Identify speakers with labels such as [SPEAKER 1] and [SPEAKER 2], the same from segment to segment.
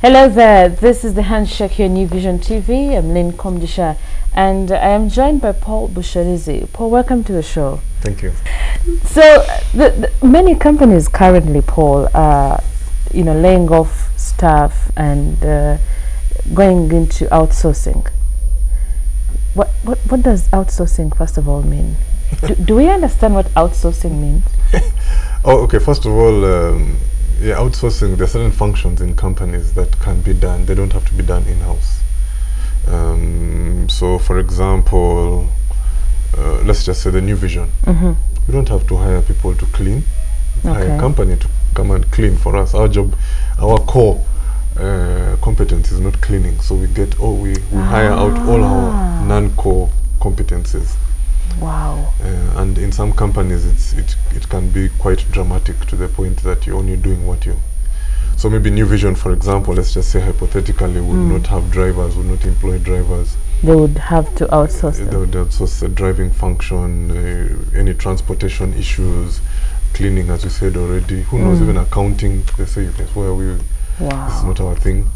[SPEAKER 1] Hello there, this is the Handshake here, New Vision TV. I'm Lynn Komdisha and I am joined by Paul Busharizi. Paul, welcome to the show.
[SPEAKER 2] Thank you.
[SPEAKER 1] So, many companies currently, Paul, are laying off staff and going into outsourcing. What does outsourcing first of all mean? do we understand what outsourcing means?
[SPEAKER 2] Oh, okay. First of all, yeah, outsourcing, there are certain functions in companies that can be done. They don't have to be done in-house. So, for example, let's just say the New Vision. We don't have to hire people to clean. Hire a company to come and clean for us. Our job, our core competence is not cleaning. So we hire out all our non-core competencies.
[SPEAKER 1] Wow.
[SPEAKER 2] And in some companies it can be quite dramatic to the point that you're only doing what you... So maybe New Vision, for example, let's just say hypothetically, would not have drivers, would not employ drivers.
[SPEAKER 1] They would have to outsource them.
[SPEAKER 2] They would outsource the driving function, any transportation issues, cleaning, as you said already. Who knows, even accounting, they say, where we...
[SPEAKER 1] Wow.
[SPEAKER 2] This is not our thing.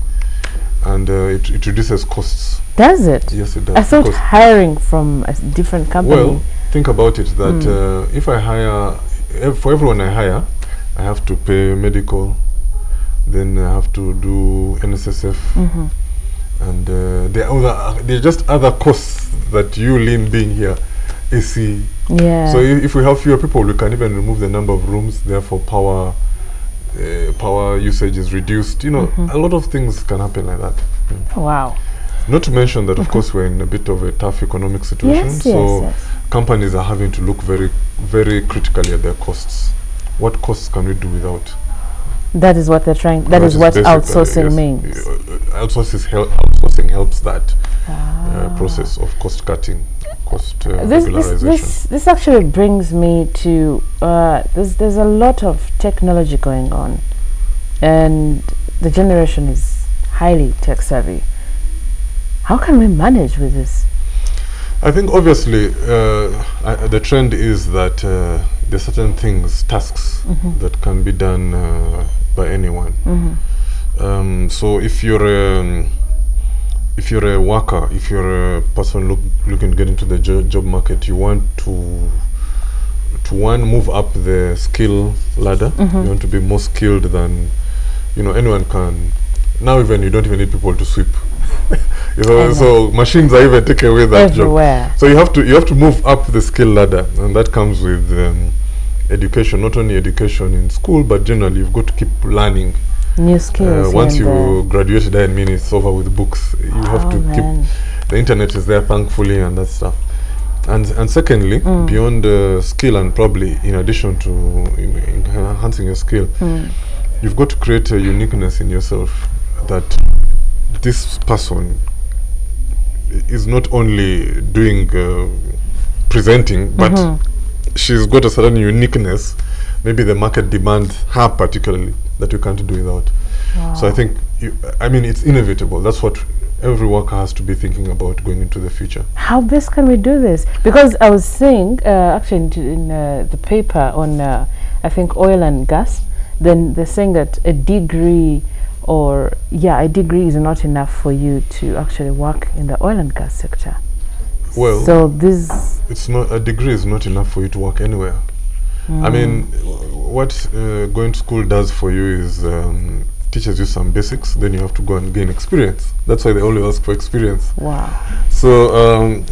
[SPEAKER 2] And it reduces costs.
[SPEAKER 1] Does it?
[SPEAKER 2] Yes, it does.
[SPEAKER 1] I thought hiring from a different company.
[SPEAKER 2] Well, think about it, that if I hire, for everyone I hire, I have to pay medical, then I have to do NSSF, and there are just other costs that you, Lynn, being here, AC.
[SPEAKER 1] Yeah.
[SPEAKER 2] So if we have fewer people, we can even remove the number of rooms, therefore power usage is reduced. You know, a lot of things can happen like that.
[SPEAKER 1] Wow.
[SPEAKER 2] Not to mention that, of course, we're in a bit of a tough economic situation. So companies are having to look very, very critically at their costs. What costs can we do without?
[SPEAKER 1] That is what they're trying. That is what outsourcing means.
[SPEAKER 2] Outsourcing helps that process of cost cutting, cost regularization.
[SPEAKER 1] This actually brings me to there's a lot of technology going on, and the generation is highly tech savvy. How can we manage with this?
[SPEAKER 2] I think obviously the trend is that there are certain things, tasks that can be done by anyone. So if you're a worker, if you're a person looking to get into the job market, you want to move up the skill ladder. You want to be more skilled than anyone can. Now even you don't even need people to sweep. So machines are even taking away that job. So you have to move up the skill ladder, and that comes with education. Not only education in school, but generally you've got to keep learning
[SPEAKER 1] new skills.
[SPEAKER 2] Once you graduate, that means it's over with books. You have to keep... The internet is there, thankfully, and that stuff. And secondly, beyond skill, and probably in addition to enhancing your skill, you've got to create a uniqueness in yourself, that this person is not only doing presenting, but she's got a certain uniqueness. Maybe the market demands her particularly, that you can't do without. So I think, it's inevitable. That's what every worker has to be thinking about going into the future. How
[SPEAKER 1] best can we do this? Because I was saying, actually in the paper on, I think, oil and gas, then they're saying that a degree is not enough for you to actually work in the oil and gas sector.
[SPEAKER 2] Well,
[SPEAKER 1] so a
[SPEAKER 2] degree is not enough for you to work anywhere. I mean, what going to school does for you is teaches you some basics, then you have to go and gain experience. That's why they always ask for experience.
[SPEAKER 1] Wow.
[SPEAKER 2] So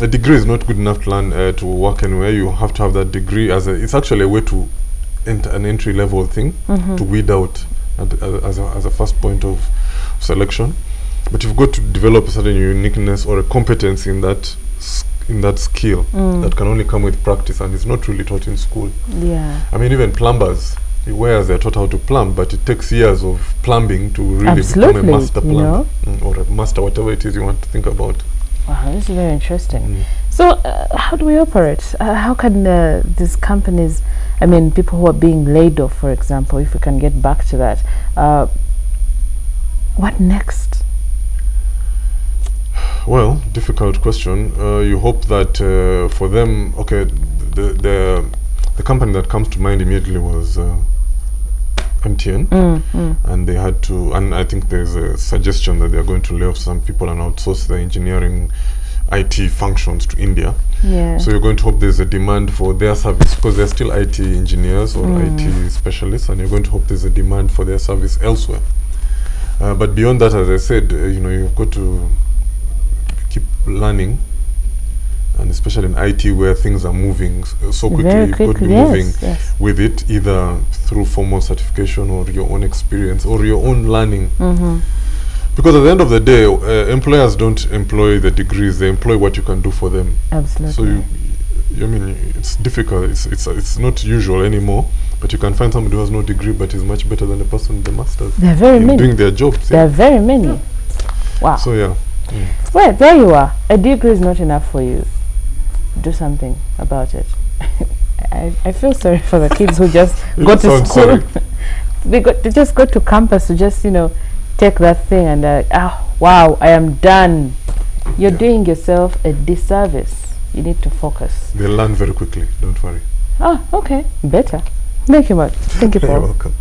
[SPEAKER 2] a degree is not good enough to learn to work anywhere. You have to have that degree it's actually a way to enter an entry level thing, to weed out as a first point of selection. But you've got to develop a certain uniqueness or a competence in that skill that can only come with practice, and it's not really taught in school. I mean, even plumbers, whereas they're taught how to plumb, but it takes years of plumbing to really become a master plumber, or a master whatever it is you want to think about.
[SPEAKER 1] Wow, this is very interesting. So how do we operate? How can these companies, people who are being laid off, for example, if we can get back to that, what next?
[SPEAKER 2] Well, difficult question. You hope that for them, the company that comes to mind immediately was MTN. MTN, and they had to, and I think there's a suggestion that they are going to lay off some people and outsource the engineering IT functions to India.
[SPEAKER 1] Yeah.
[SPEAKER 2] So you're going to hope there's a demand for their service, because they're still IT engineers or IT specialists, and you're going to hope there's a demand for their service elsewhere. But beyond that, as I said, you know, you've got to keep learning, and especially in IT where things are moving so quickly, you've got to be moving with it, either through formal certification or your own experience or your own learning. Because at the end of the day, employers don't employ the degrees; they employ what you can do for them.
[SPEAKER 1] Absolutely.
[SPEAKER 2] So I mean, it's difficult. It's not usual anymore. But you can find somebody who has no degree but is much better than the person with the masters.
[SPEAKER 1] There are very many
[SPEAKER 2] doing their jobs.
[SPEAKER 1] There are very many. Wow.
[SPEAKER 2] So yeah.
[SPEAKER 1] Well, there you are. A degree is not enough for you. Do something about it. I feel sorry for the kids who just go to school. They just go to campus to just, you know, take that thing and wow, I am done. You're doing yourself a disservice. You need to focus.
[SPEAKER 2] They learn very quickly. Don't worry.
[SPEAKER 1] Oh, okay. Better. Thank you much. Thank you, Paul.
[SPEAKER 2] You're welcome.